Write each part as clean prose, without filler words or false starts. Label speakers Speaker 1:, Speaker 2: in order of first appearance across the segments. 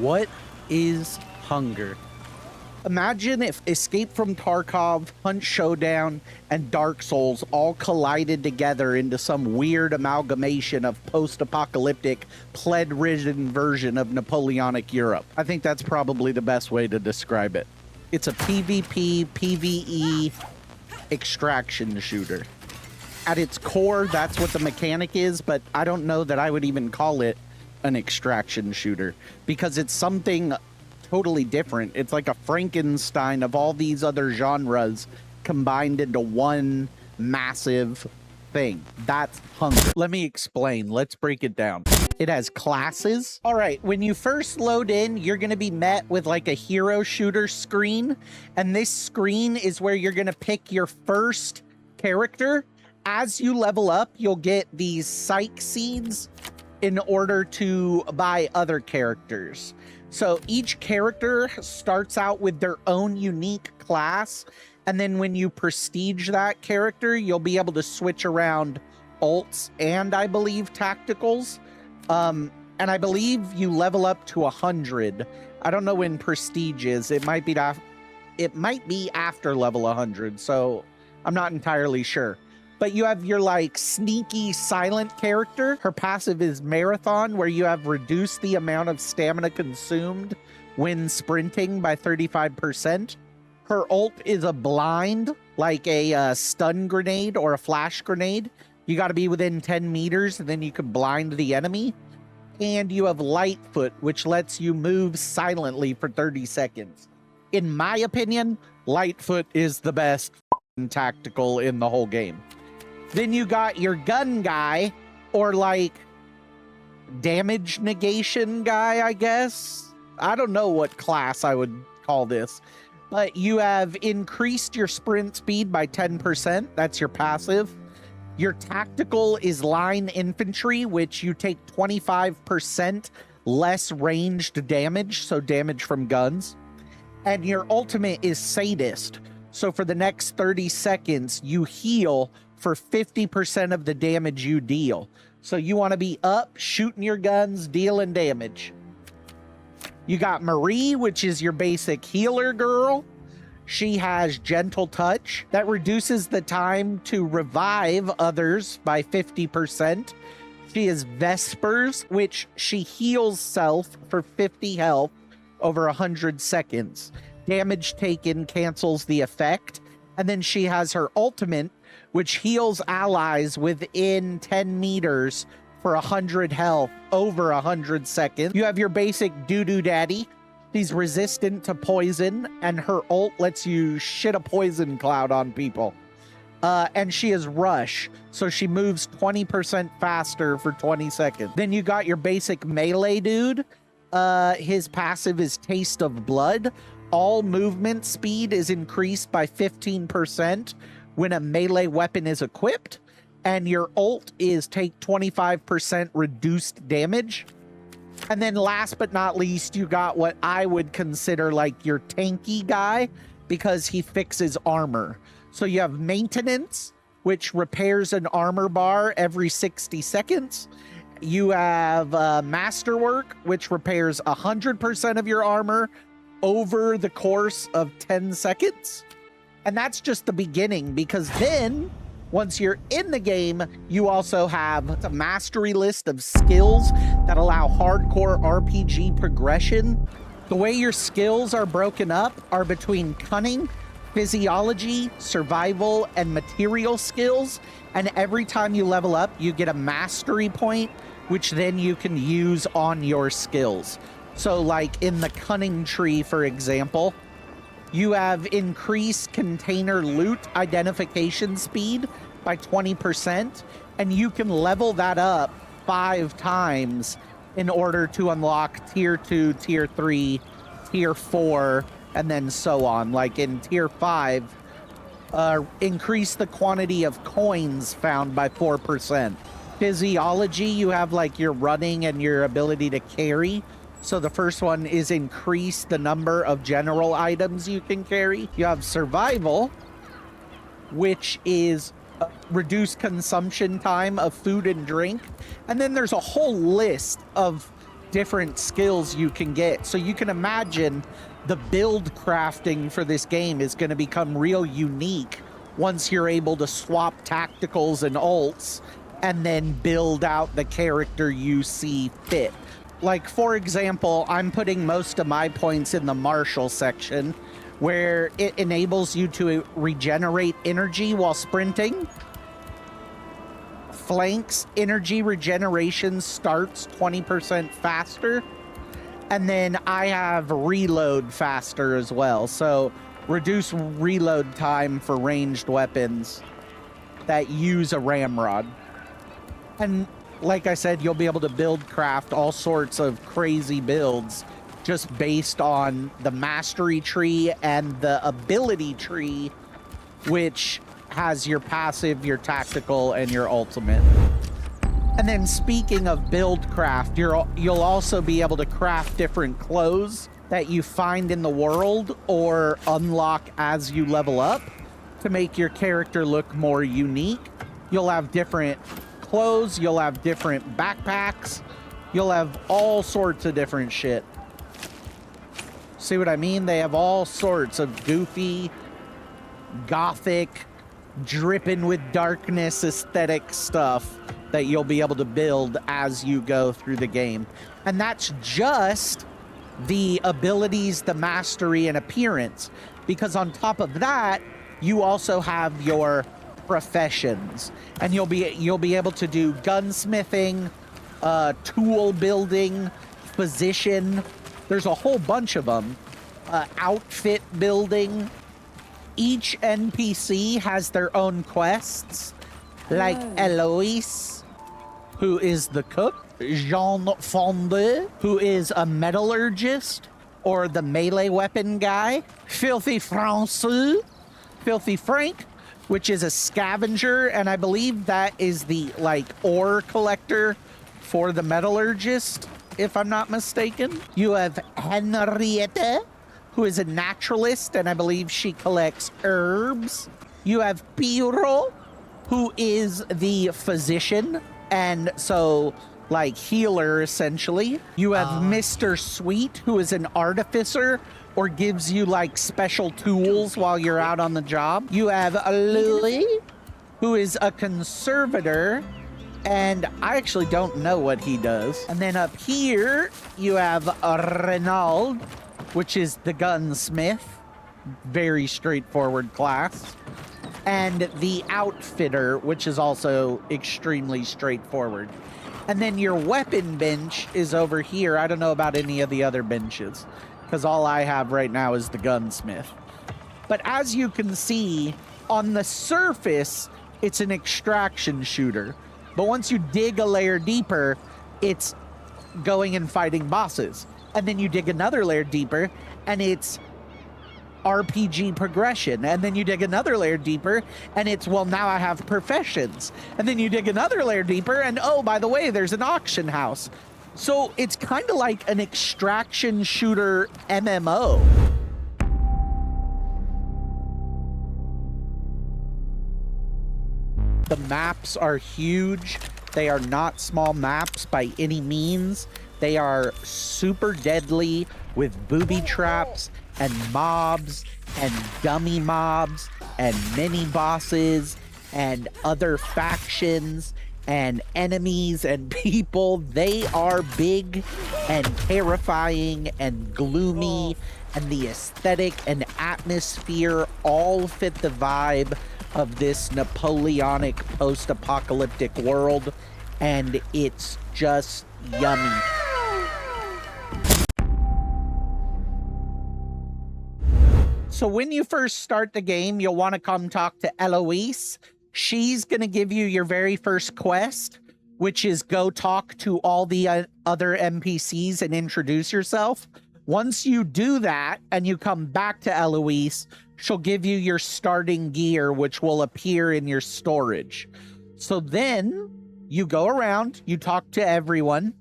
Speaker 1: What is hunger? Imagine if Escape from Tarkov, Hunt Showdown, and Dark Souls all collided together into some weird amalgamation of post-apocalyptic, plague-ridden version of Napoleonic Europe. I think that's probably the best way to describe it. It's a PvP, PvE extraction shooter. At its core, that's what the mechanic is, but I don't know that I would even call it an extraction shooter because it's something totally different. It's like a Frankenstein of all these other genres combined into one massive thing. That's hunger. Let me explain. Let's break it down. It has classes. All right, when you first load in, you're going to be met with like a hero shooter screen, and this screen is where you're going to pick your first character. As you level up, you'll get these psych seeds in order to buy other characters. So each character starts out with their own unique class, and then when you prestige that character, you'll be able to switch around ults and I believe tacticals. And I believe you level up to 100. I don't know when prestige is. It might be after level 100, so I'm not entirely sure. But you have your like sneaky silent character. Her passive is Marathon, where you have reduced the amount of stamina consumed when sprinting by 35%. Her ult is a blind, like a stun grenade or a flash grenade. You got to be within 10 meters and then you can blind the enemy. And you have Lightfoot, which lets you move silently for 30 seconds. In my opinion, Lightfoot is the best tactical in the whole game. Then you got your gun guy, or like damage negation guy, I guess. I don't know what class I would call this, but you have increased your sprint speed by 10%. That's your passive. Your tactical is line infantry, which you take 25% less ranged damage, so damage from guns. And your ultimate is sadist. So for the next 30 seconds, you heal for 50% of the damage you deal. So you want to be up, shooting your guns, dealing damage. You got Marie, which is your basic healer girl. She has Gentle Touch. That reduces the time to revive others by 50%. She is Vespers, which she heals self for 50 health over 100 seconds. Damage taken cancels the effect. And then she has her ultimate, which heals allies within 10 meters for 100 health over 100 seconds. You have your basic Doo-Doo Daddy. She's resistant to poison, and her ult lets you shit a poison cloud on people. And she is Rush, so she moves 20% faster for 20 seconds. Then you got your basic melee dude. His passive is Taste of Blood. All movement speed is increased by 15% when a melee weapon is equipped, and your ult is take 25% reduced damage. And then last but not least, you got what I would consider like your tanky guy, because he fixes armor. So you have Maintenance, which repairs an armor bar every 60 seconds. You have Masterwork, which repairs 100% of your armor over the course of 10 seconds. And that's just the beginning, because then once you're in the game, you also have a mastery list of skills that allow hardcore RPG progression. The way your skills are broken up are between cunning, physiology, survival, and material skills. And every time you level up, you get a mastery point, which then you can use on your skills. So like in the cunning tree, for example, you have increased container loot identification speed by 20%, and you can level that up 5 times in order to unlock tier 2, tier 3, tier 4, and then so on. Like in tier 5, increase the quantity of coins found by 4%. Physiology, you have like your running and your ability to carry. So the first one is increase the number of general items you can carry. You have survival, which is reduce consumption time of food and drink. And then there's a whole list of different skills you can get. So you can imagine the build crafting for this game is going to become real unique once you're able to swap tacticals and ults and then build out the character you see fit. Like, for example, I'm putting most of my points in the Marshall section, where it enables you to regenerate energy while sprinting. Flanks energy regeneration starts 20% faster. And then I have reload faster as well. So reduce reload time for ranged weapons that use a ramrod. And like I said, you'll be able to build craft all sorts of crazy builds just based on the mastery tree and the ability tree, which has your passive, your tactical, and your ultimate. And then speaking of build craft, you'll also be able to craft different clothes that you find in the world or unlock as you level up to make your character look more unique. You'll have different clothes, you'll have different backpacks, you'll have all sorts of different shit. See what I mean? They have all sorts of goofy, gothic, dripping with darkness aesthetic stuff that you'll be able to build as you go through the game. And that's just the abilities, the mastery, and appearance. Because on top of that, you also have your professions. And you'll be able to do gunsmithing, tool building, physician. There's a whole bunch of them. Outfit building. Each NPC has their own quests. Like Eloise, who is the cook. Jean Fondue, who is a metallurgist or the melee weapon guy. Filthy Francois, Filthy Frank, which is a scavenger, and I believe that is the ore collector for the metallurgist, if I'm not mistaken. You have Henriette, who is a naturalist, and I believe she collects herbs. You have Piro, who is the physician, and so healer essentially. You have Mr. Sweet, who is an artificer or gives you special tools while you're out on the job. You have Louis, who is a conservator, and I actually don't know what he does. And then up here you have Renaud, which is the gunsmith. Very straightforward class. And the outfitter, which is also extremely straightforward. And then your weapon bench is over here. I don't know about any of the other benches, because all I have right now is the gunsmith. But as you can see, on the surface, it's an extraction shooter. But once you dig a layer deeper, it's going and fighting bosses. And then you dig another layer deeper, and it's RPG progression. And then you dig another layer deeper, and it's, well, now I have professions. And then you dig another layer deeper, and oh, by the way, there's an auction house. So it's kind of like an extraction shooter MMO. The maps are huge. They are not small maps by any means. They are super deadly with booby traps and mobs and dummy mobs and mini bosses and other factions and enemies and people. They are big and terrifying and gloomy, and the aesthetic and atmosphere all fit the vibe of this Napoleonic post-apocalyptic world, and it's just yummy. So when you first start the game, you'll want to come talk to Eloise. She's going to give you your very first quest, which is go talk to all the other NPCs and introduce yourself. Once you do that and you come back to Eloise, she'll give you your starting gear, which will appear in your storage. So then you go around, you talk to everyone,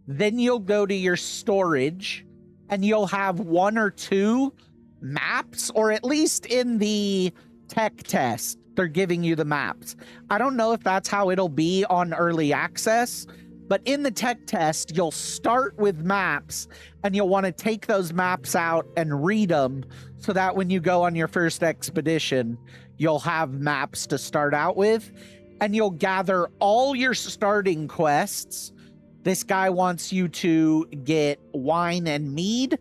Speaker 1: then you'll go to your storage, and you'll have one or two maps, or at least in the tech test, they're giving you the maps. I don't know if that's how it'll be on early access, But in the tech test, you'll start with maps, and you'll want to take those maps out and read them so that when you go on your first expedition, you'll have maps to start out with, and you'll gather all your starting quests. This guy wants you to get wine and mead.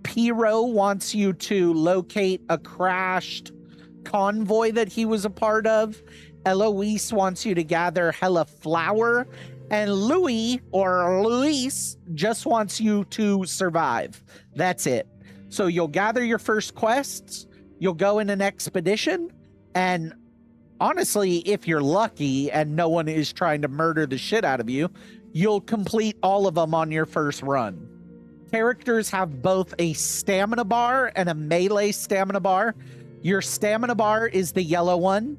Speaker 1: Piro wants you to locate a crashed convoy that he was a part of. Eloise wants you to gather hella flour. And Louis, or Luis, just wants you to survive. That's it. So you'll gather your first quests, you'll go in an expedition, and honestly, if you're lucky and no one is trying to murder the shit out of you, you'll complete all of them on your first run. Characters have both a stamina bar and a melee stamina bar. Your stamina bar is the yellow one.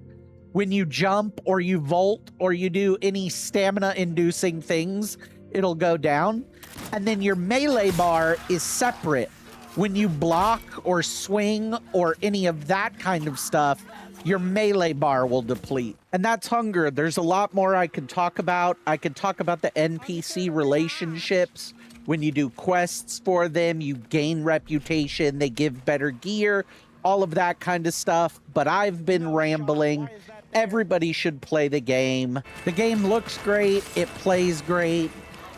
Speaker 1: When you jump or you vault or you do any stamina-inducing things, it'll go down. And then your melee bar is separate. When you block or swing or any of that kind of stuff, your melee bar will deplete. And that's hunger. There's a lot more I could talk about. I could talk about the NPC relationships. When you do quests for them, you gain reputation, they give better gear, all of that kind of stuff. But I've been rambling. Everybody should play the game. The game looks great. It plays great.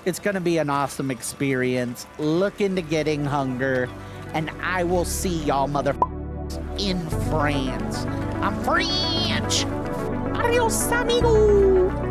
Speaker 1: It's going to be an awesome experience. Look into getting hunger. And I will see y'all motherfuckers in France. I'm French. Adios, amigo.